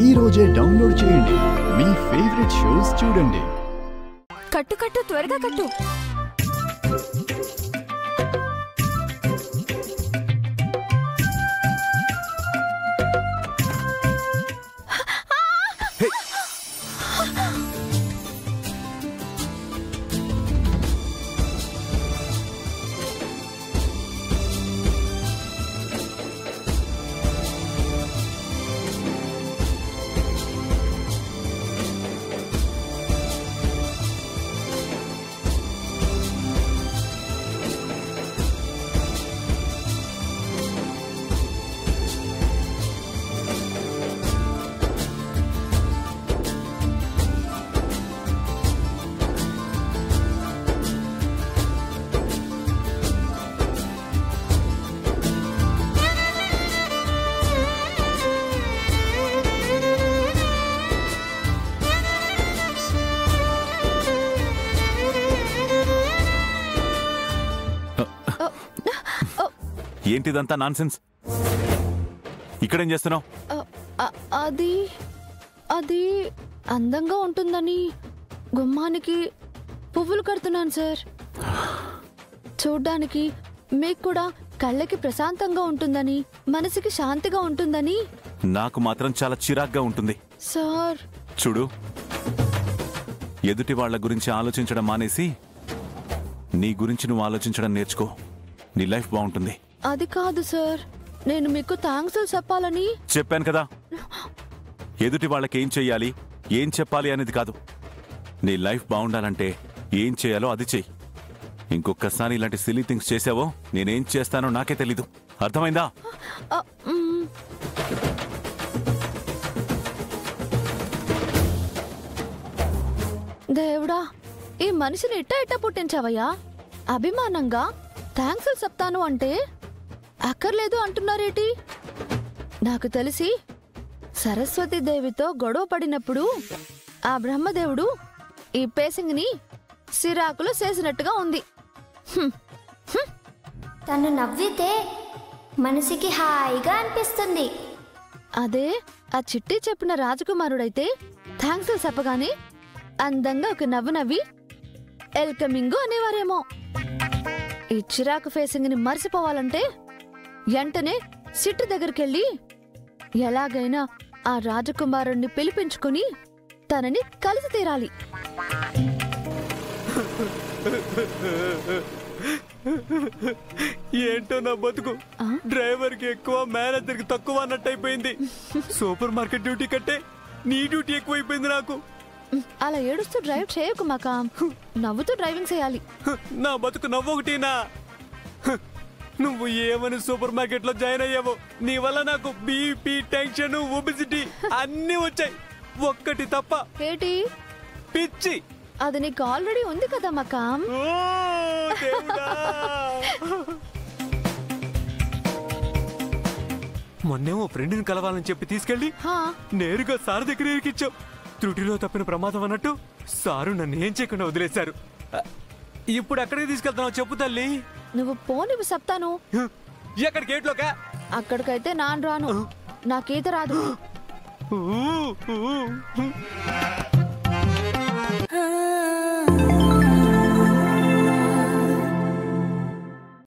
ఈ రోజే డౌన్లోడ్ చేయండి. మీ ఫేవరెట్ షోస్ చూడండి. కట్టు కట్టు త్వరగా కట్టు. ఏంటిదంతా నాన్సెన్స్? ఇక్కడేం చేస్తున్నావు? అది అది అందంగా ఉంటుందని గుమ్మానికి పువ్వులు కడుతున్నాను సార్. చూడ్డానికి మీకు కూడా కళ్ళకి ప్రశాంతంగా ఉంటుందని, మనసుకి శాంతిగా ఉంటుందని. నాకు మాత్రం చాలా చిరాగ్గా ఉంటుంది సార్. చూడు, ఎదుటి వాళ్ల గురించి ఆలోచించడం మానేసి నీ గురించి నువ్వు ఆలోచించడం నేర్చుకో. నీ లైఫ్ బాగుంటుంది. అది కాదు సార్, నేను మీకు థ్యాంక్స్ చెప్పాలని చెప్పాను కదా. ఎదుటి వాళ్ళకి ఏం చెయ్యాలి, ఏం చెప్పాలి అనేది కాదు. నీ లైఫ్ బాగుండాలంటే ఏం చేయాలో అది చెయ్యి. ఇంకొకసారి ఇలాంటి సిల్లీ థింగ్స్ చేసావో నేనేం చేస్తానో నాకే తెలీదు. అర్థమైందా? దేవుడా, ఈ మనిషిని ఇట్ట పుట్టించావయ్యా. అభిమానంగా థ్యాంక్స్ చెప్తాను అంటే అక్కర్లేదు అంటున్నారేటి? నాకు తెలిసి సరస్వతీదేవితో గొడవ పడినప్పుడు ఆ బ్రహ్మదేవుడు ఈ పేసింగ్ని సిరాకులో చేసినట్టుగా ఉంది. తను నవ్వితే మనసుకి హాయిగా అనిపిస్తుంది. అదే ఆ చిట్టి చెప్పిన రాజకుమారుడైతే థ్యాంక్స్ చెప్పగానే అందంగా ఒక నవ్వు నవ్వి ఎల్కమింగు అనేవారేమో. ఈ చిరాకు ఫేసింగ్ ని మర్చిపోవాలంటే వెంటనే సిట్టు దగ్గరికెళ్ళి ఎలాగైనా ఆ రాజకుమారుణ్ణి పిలిపించుకుని తనని కలిసి తీరాలి. ఏంటో నా బతుకు, డ్రైవర్ కి ఎక్కువ మేనేజర్ కి తక్కువ అన్నట్టు అయిపోయింది. సూపర్ మార్కెట్ డ్యూటీ కంటే నీ డ్యూటీ ఎక్కువైపోయింది నాకు. అలా ఏడుస్తూ డ్రైవ్ చేయకు మకాం, నవ్వుతూ డ్రైవింగ్ చేయాలి. నా బతుకు నవ్వొకటినా? నువ్వు ఏమని సూపర్ మార్కెట్ లో జాయిన్ అయ్యావో నీ వల్ల నాకు బీపీ, టెన్షన్, ఒబిసిటీ అన్ని వచ్చాయి. ఒక్కటి తప్ప. ఏంటి? పిచ్చి. అది నీకు ఆల్రెడీ ఉంది కదా మకాం. మొన్నేమో ఫ్రెండ్ని కలవాలని చెప్పి తీసుకెళ్ళి నేరుగా సార్ దగ్గర ఇరికిచ్చావు. త్రుటిలో తప్పిన ప్రమాదం అన్నట్టు సారు నన్ను ఏం చేయకుండా వదిలేశారు. ఇప్పుడు ఎక్కడికి తీసుకెళ్తున్నావు చెప్పు తల్లి. నువ్వు పోనివి చెప్తాను. ఎక్కడ గేట్లోకా? అక్కడికైతే నాన్ రాను, నాకీత రాదు.